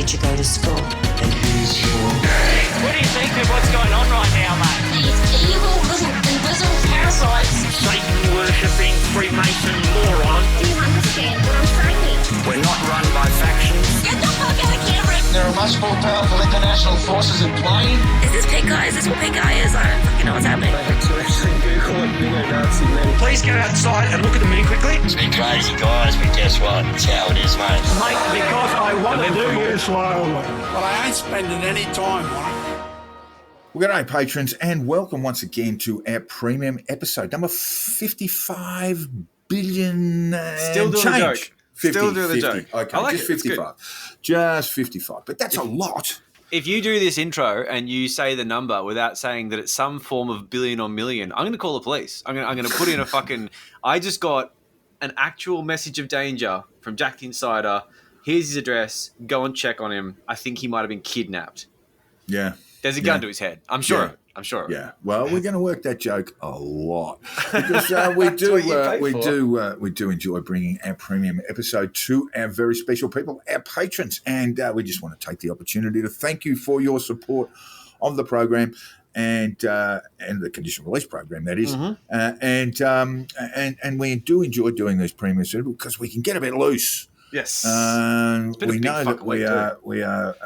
did you go to school? And who's your What do you think of what's going on right now, mate? These evil little invisible parasites. Satan-worshipping Freemason moron. Do you understand what I'm saying? We're not run by factions. Get the fuck out of camera! There are much more powerful international forces in play. Is this pink guy? Is this what pink guy is? I don't fucking know what's happening. Please go outside and look at the moon quickly. It's been crazy, guys, but guess what? It's how it is, mate. Mate, because I want to do you slowly. But I ain't spending any time on it. Well, g'day, patrons, and welcome once again to our premium episode, number 55 billion. Still doing change. the joke. 50, Still doing the 50. joke. Okay, I like just it. It's 55. Just 55. But that's a lot. If you do this intro and you say the number without saying that it's some form of billion or million, I'm going to call the police. I'm going to put in a fucking... I just got an actual message of danger from Jack the Insider. Here's his address. Go and check on him. I think he might have been kidnapped. Yeah. There's a gun to his head. I'm sure. Yeah. of it. I'm sure. of it. Yeah. Well, we're going to work that joke a lot because we do enjoy bringing our premium episode to our very special people, our patrons, and we just want to take the opportunity to thank you for your support of the program and the conditional release program, that is. Mm-hmm. And we do enjoy doing these premium because we can get a bit loose. Yes. We know that we are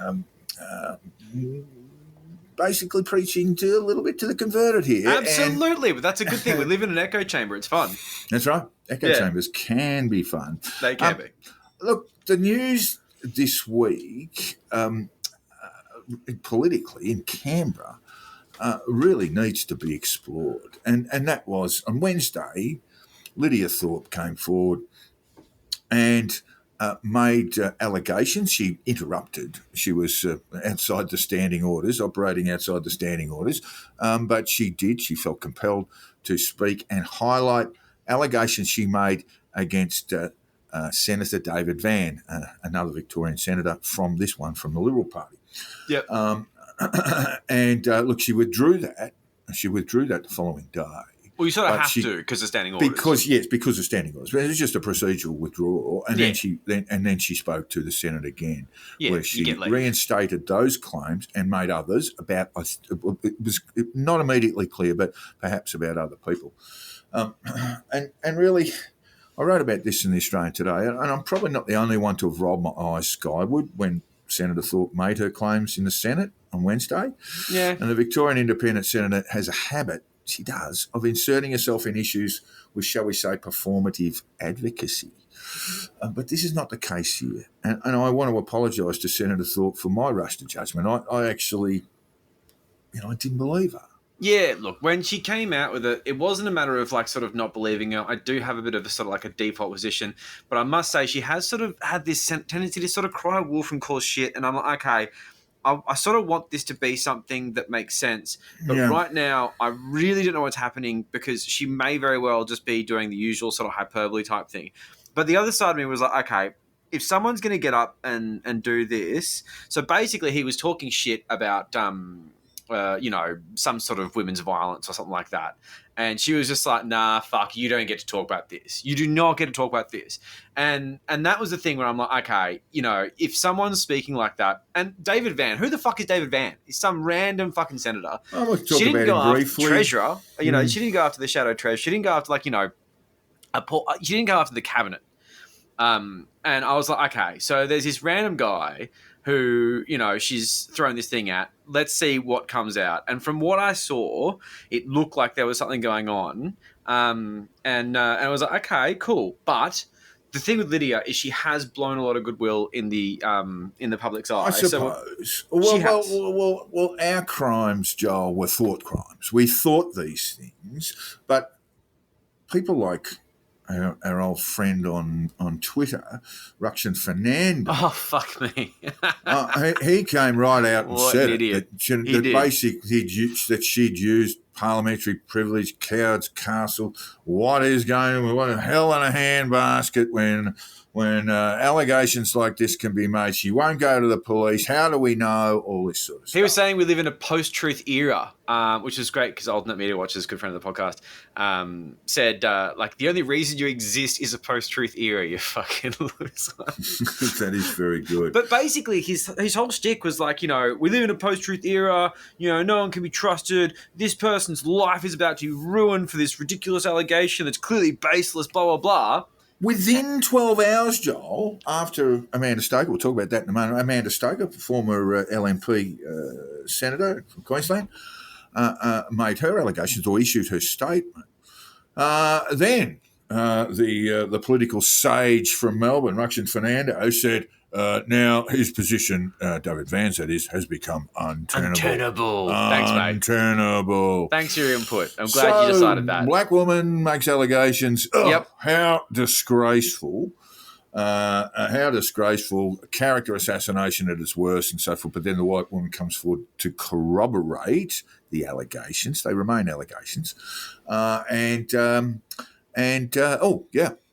basically preaching to a little bit to the converted here. Absolutely. But that's a good thing. We live in an echo chamber. It's fun. That's right. Echo chambers can be fun. They can be. Look, the news this week, politically in Canberra, really needs to be explored. And that was on Wednesday, Lidia Thorpe came forward and made allegations. She interrupted. She was outside the standing orders, operating outside the standing orders, but she felt compelled to speak and highlight allegations she made against Senator David Van, another Victorian senator from the Liberal Party. Yep. And look, she withdrew that. The following day. Well, you sort of have to because of standing orders. Because of standing orders. It was just a procedural withdrawal, and then she spoke to the Senate again, where she reinstated those claims and made others about. It was not immediately clear, but perhaps about other people, and really, I wrote about this in the Australian Today, and I'm probably not the only one to have rolled my eyes skyward when Senator Thorpe made her claims in the Senate on Wednesday. Yeah, and the Victorian Independent Senator has a habit. She does, of inserting herself in issues with, shall we say, performative advocacy. But this is not the case here. And I want to apologise to Senator Thorpe for my rush to judgment. I actually, I didn't believe her. Yeah, look, when she came out with it wasn't a matter of like sort of not believing her. I do have a bit of a sort of like a default position, but I must say she has sort of had this tendency to sort of cry wolf and cause shit. And I'm like, okay, I sort of want this to be something that makes sense. But right now, I really don't know what's happening because she may very well just be doing the usual sort of hyperbole type thing. But the other side of me was like, okay, if someone's going to get up and do this. So basically, he was talking shit about, some sort of women's violence or something like that. And she was just like, nah, fuck, you don't get to talk about this. You do not get to talk about this. And that was the thing where I'm like, okay, if someone's speaking like that, and David Van, who the fuck is David Van? He's some random fucking senator. She didn't go after briefly. Treasurer. She didn't go after the shadow treasurer. She didn't go after she didn't go after the cabinet. And I was like, okay, so there's this random guy who, she's throwing this thing at. Let's see what comes out. And from what I saw, it looked like there was something going on. And I was like, okay, cool. But the thing with Lidia is she has blown a lot of goodwill in the public's eye. I suppose. Well, our crimes, Joel, were thought crimes. We thought these things, but people like our old friend on Twitter, Ruxin Fernando. Oh, fuck me. He came right out and said that she'd used parliamentary privilege, Coward's Castle. What a hell in a handbasket when allegations like this can be made. She won't go to the police. How do we know? All this sort of stuff. He was saying we live in a post-truth era. which is great because Alternate Media Watchers, good friend of the podcast, said, like, the only reason you exist is a post-truth era, you fucking loser. That is very good. But basically, his whole shtick was like, you know, we live in a post-truth era, you know, no one can be trusted, this person's life is about to be ruined for this ridiculous allegation that's clearly baseless, blah, blah, blah. Within 12 hours, Joel, after Amanda Stoker, we'll talk about that in a moment, Amanda Stoker, former LNP senator from Queensland, made her allegations or issued her statement. Then the political sage from Melbourne, Ruxin Fernando, said, now his position, David Van's that is, has become untenable. Thanks, mate. Untenable. Thanks for your input. I'm glad you decided that. Black woman makes allegations. Ugh, Yep. How disgraceful. How disgraceful. Character assassination at its worst and so forth. But then the white woman comes forward to corroborate the allegations. They remain allegations.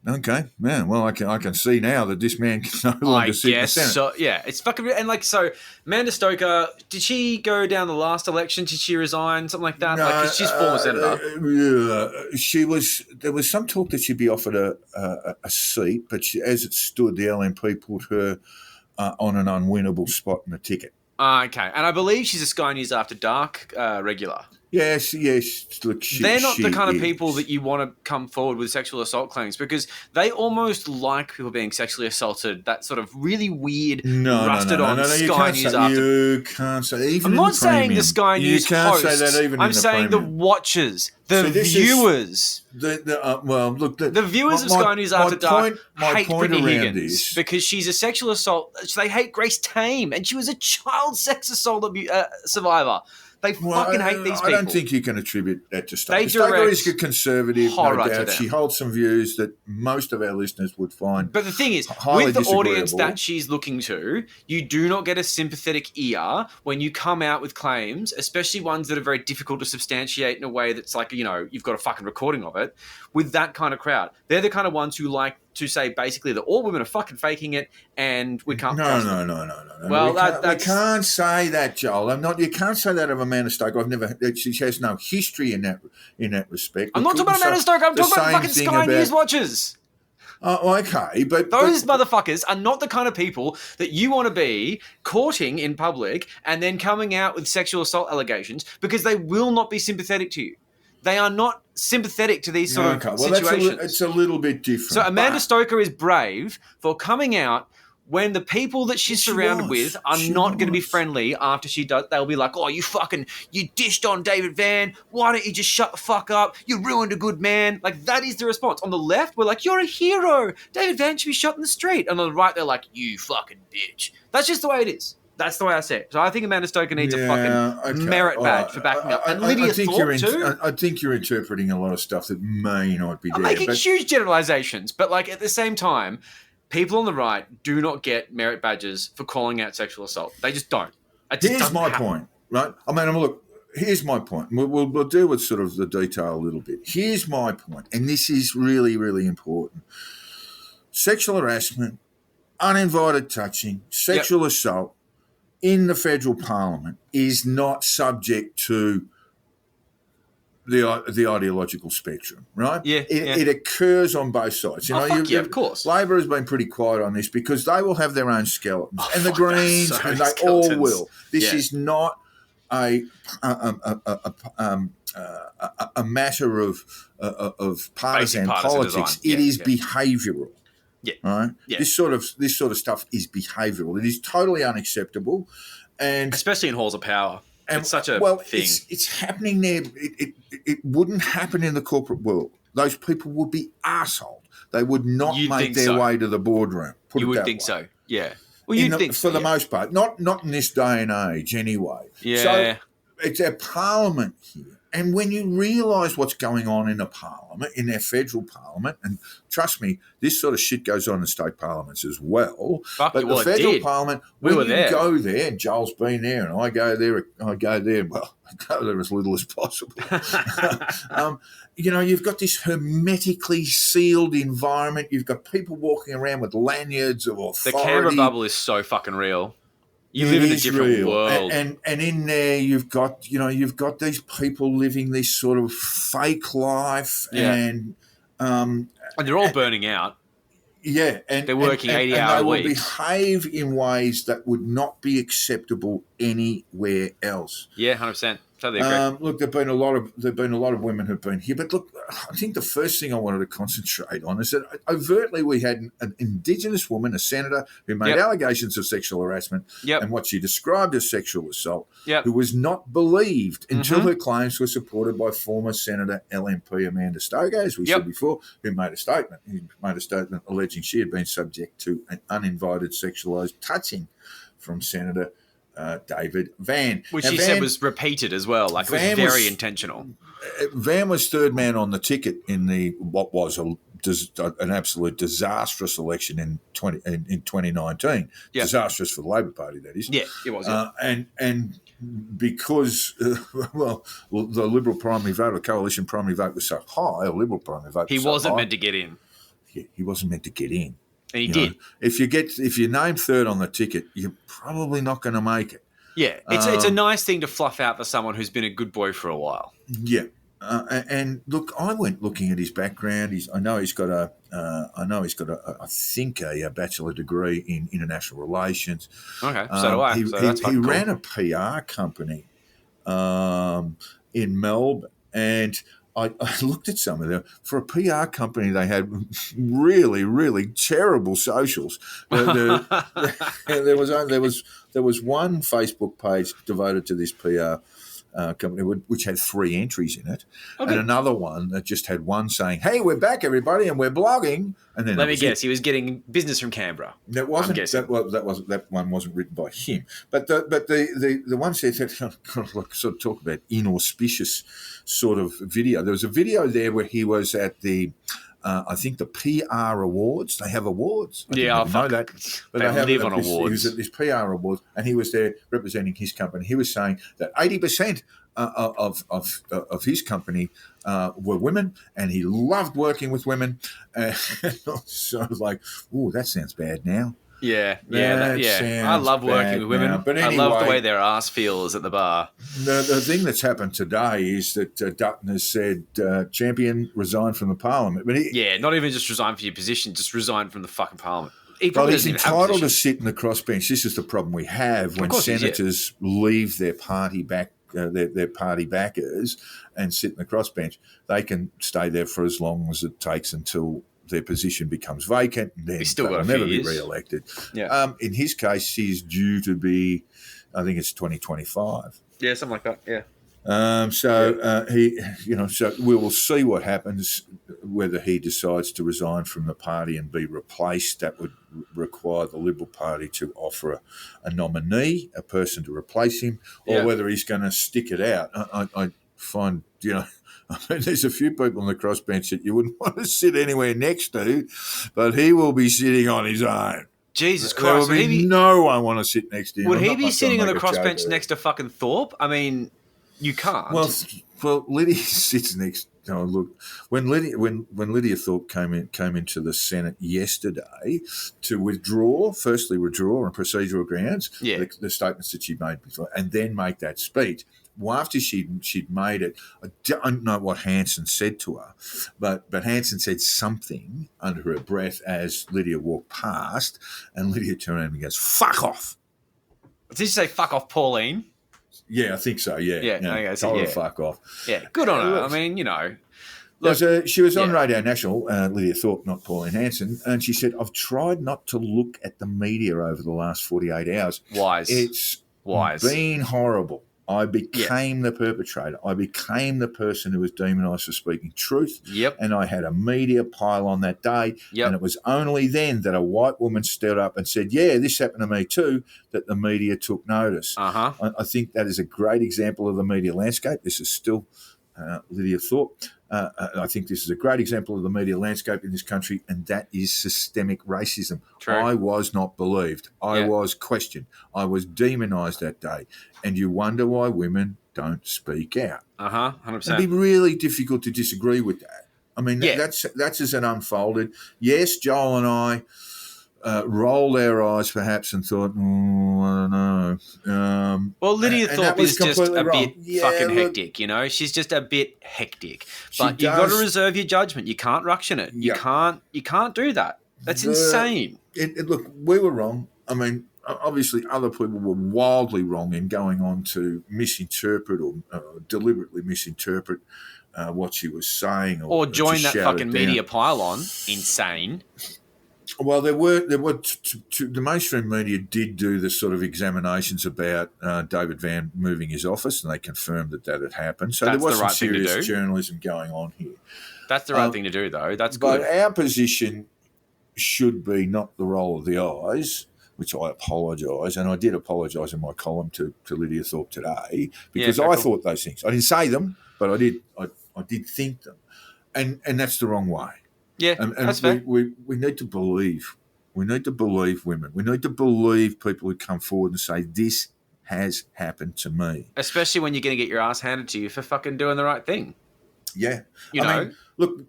Okay. Yeah. Well, I can see now that this man can no longer sit in the Senate. So, yeah, it's fucking and like so. Amanda Stoker, did she go down the last election? Did she resign? Something like that? No, like 'cause she's former senator. She was. There was some talk that she'd be offered a seat, but as it stood, the LNP put her on an unwinnable spot in the ticket. Okay, and I believe she's a Sky News After Dark regular. Yes. Look, they're not the kind of is. people that you want to come forward with sexual assault claims because they almost like people being sexually assaulted. That sort of really weird, rusted-on Sky News After. You can't say even. I'm not saying the Sky News hosts. You can't say that even. I'm saying the watchers, the viewers. The viewers of Sky News After Dark hate Brittany this. Higgins because she's a sexual assault. They hate Grace Tame, and she was a child sex assault survivor. They fucking hate these people. I don't think you can attribute that to Stoker. Stoker is a conservative, no doubt. She holds some views that most of our listeners would find. But the thing is, with the audience that she's looking to, you do not get a sympathetic ear when you come out with claims, especially ones that are very difficult to substantiate in a way that's like, you know, you've got a fucking recording of it, with that kind of crowd. They're the kind of ones who like to say basically that all women are fucking faking it and we can't trust them. No. Well, we can't say that, Joel. You can't say that of Amanda Stoker. She has no history in that respect. I'm not talking about Amanda Stoker. I'm talking about fucking Sky News watchers. Okay, but those motherfuckers are not the kind of people that you want to be courting in public and then coming out with sexual assault allegations because they will not be sympathetic to you. They are not sympathetic to these sort of situations. It's a little bit different. So Amanda Stoker is brave for coming out when the people that she's surrounded with are not going to be friendly after she does. They'll be like, oh, you dished on David Van. Why don't you just shut the fuck up? You ruined a good man. Like, that is the response. On the left, we're like, you're a hero. David Van should be shot in the street. And on the right, they're like, you fucking bitch. That's just the way it is. That's the way I see it. So I think Amanda Stoker needs a fucking merit badge for backing up. And Lidia Thorpe too. I think you're interpreting a lot of stuff that may not be there. I'm making huge generalizations, but like at the same time, people on the right do not get merit badges for calling out sexual assault. They just don't. Here's my point, right? I mean, look, here's my point. We'll deal with sort of the detail a little bit. Here's my point, and this is really, really important. Sexual harassment, uninvited touching, sexual assault, in the federal parliament is not subject to the ideological spectrum, right? It occurs on both sides. Of course. Labor has been pretty quiet on this because they will have their own skeletons, and the Greens, and they all will. This is not a matter of partisan politics. It is behavioural. Yeah. Right. Yeah. This sort of stuff is behavioural. It is totally unacceptable, and especially in halls of power. It's such a thing. It's happening there. It wouldn't happen in the corporate world. Those people would be arseholed. They would not make their way to the boardroom. You would think so. Yeah. Well, you'd think for the most part. Not in this day and age, anyway. Yeah. So it's our parliament here. And when you realise what's going on in a parliament, in their federal parliament, and trust me, this sort of shit goes on in state parliaments as well. But the federal parliament, when you go there, Joel's been there, and I go there. Well, I go there as little as possible. You've got this hermetically sealed environment. You've got people walking around with lanyards of authority. The Canberra bubble is so fucking real. You live in a different world. And in there you've got these people living this sort of fake life and they're all burning out. Yeah, and they're working 80-hour and they will weeks. Behave in ways that would not be acceptable anywhere else. Yeah, 100%. Totally agree. Look, there've been a lot of women who've been here, but look, I think the first thing I wanted to concentrate on is that overtly we had an Indigenous woman, a senator, who made allegations of sexual harassment and what she described as sexual assault, who was not believed until her claims were supported by former Senator LNP Amanda Stoker, as we said before, who made a statement. He made a statement alleging she had been subject to an uninvited sexualised touching from Senator David Van. Which he said was repeated as well. Like, Van it was very intentional. Van was third man on the ticket in what was an absolute disastrous election in 2019. Disastrous for the Labor Party, that is. Yeah, it was. And because, the Liberal primary vote, or coalition primary vote was so high, or Liberal primary vote he wasn't meant to get in. Yeah, he wasn't meant to get in. And he did. If you're named third on the ticket, you're probably not going to make it. Yeah, it's a nice thing to fluff out for someone who's been a good boy for a while. Yeah, and look, I went looking at his background. I know he's got a bachelor degree in international relations. Okay, so do I. He ran a PR company in Melbourne, and I looked at some of them. For a PR company, they had really, really terrible socials. There was one Facebook page devoted to this PR company, which had 3 entries in it, and another one that just had one saying, "Hey, we're back, everybody, and we're blogging." And then let me guess, he was getting business from Canberra. That wasn't that one wasn't written by him, but the one said sort of talk about inauspicious sort of video. There was a video there where he was at the. I think the PR awards. They have awards. I know that. But they live on awards. He was at this PR awards, and he was there representing his company. He was saying that 80% of his company were women, and he loved working with women. So I was like, "Ooh, that sounds bad now." Yeah. I love working with women. But anyway, I love the way their ass feels at the bar. The thing that's happened today is that Dutton has said, "Champion, resign from the parliament." But not even just resign for your position, just resign from the fucking parliament. He's entitled to sit in the crossbench. This is the problem we have when senators leave their party back. Their party backers and sit in the crossbench. They can stay there for as long as it takes until their position becomes vacant. Then they'll never be re-elected. Yeah. In his case, he's due to be, I think it's 2025. Yeah, something like that. Yeah. So we will see what happens, whether he decides to resign from the party and be replaced. That would require the Liberal Party to offer a nominee, a person to replace him, or whether he's going to stick it out. I find, there's a few people on the crossbench that you wouldn't want to sit anywhere next to, but he will be sitting on his own. Jesus Christ. There will be no one want to sit next to him. Would he be sitting on the crossbench next to fucking Thorpe? I mean, you can't. Well, Lidia sits next. Look, when Lidia Thorpe came into the Senate yesterday to withdraw on procedural grounds, the statements that she made before, and then make that speech. Well, after she'd made it, I don't know what Hanson said to her, but Hanson said something under her breath as Lidia walked past, and Lidia turned around and goes, "Fuck off." Did you say "fuck off, Pauline"? Yeah, I think so. Yeah. Told her fuck off. Yeah, good on her. I mean, she was on Radio National, Lidia Thorpe, not Pauline Hanson, and she said, "I've tried not to look at the media over the last 48 hours. Wise. It's been horrible. I became the perpetrator. I became the person who was demonised for speaking truth. Yep. And I had a media pile on that day. Yep. And it was only then that a white woman stood up and said, yeah, this happened to me too, that the media took notice." Uh-huh. I think that is a great example of the media landscape. This is still Lidia Thorpe. I think this is a great example of the media landscape in this country, and that is systemic racism. True. I was not believed. I was questioned. I was demonised that day. And you wonder why women don't speak out. 100%. It'd be really difficult to disagree with that. I mean, that's as it unfolded. Yes, Joel and I rolled our eyes perhaps and thought, I don't know. Well, Lydia Thorpe is just a bit fucking look, hectic, you know? She's just a bit hectic. But you've got to reserve your judgment. You can't ruction it. You can't do that. That's insane. Look, we were wrong. I mean, obviously other people were wildly wrong in going on to misinterpret or deliberately misinterpret what she was saying. Or join that fucking media pylon. Insane. Well, there were the mainstream media did do the sort of examinations about David Van moving his office, and they confirmed that had happened. So there was some serious journalism going on here. That's the right thing to do, though. That's good. But our position should be not the role of the eyes, which I apologise, and I did apologise in my column to Lydia Thorpe today because I thought those things. I didn't say them, but I did think them, and that's the wrong way. Yeah, and that's fair. We need to believe. We need to believe women. We need to believe people who come forward and say, this has happened to me. Especially when you're going to get your ass handed to you for fucking doing the right thing. Yeah. I mean, look,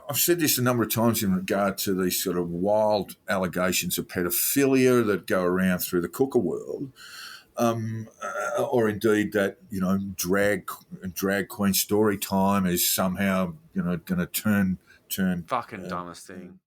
I've said this a number of times in regard to these sort of wild allegations of pedophilia that go around through the cooker world. Or indeed that, drag queen story time is somehow, going to turn fucking dumbest thing.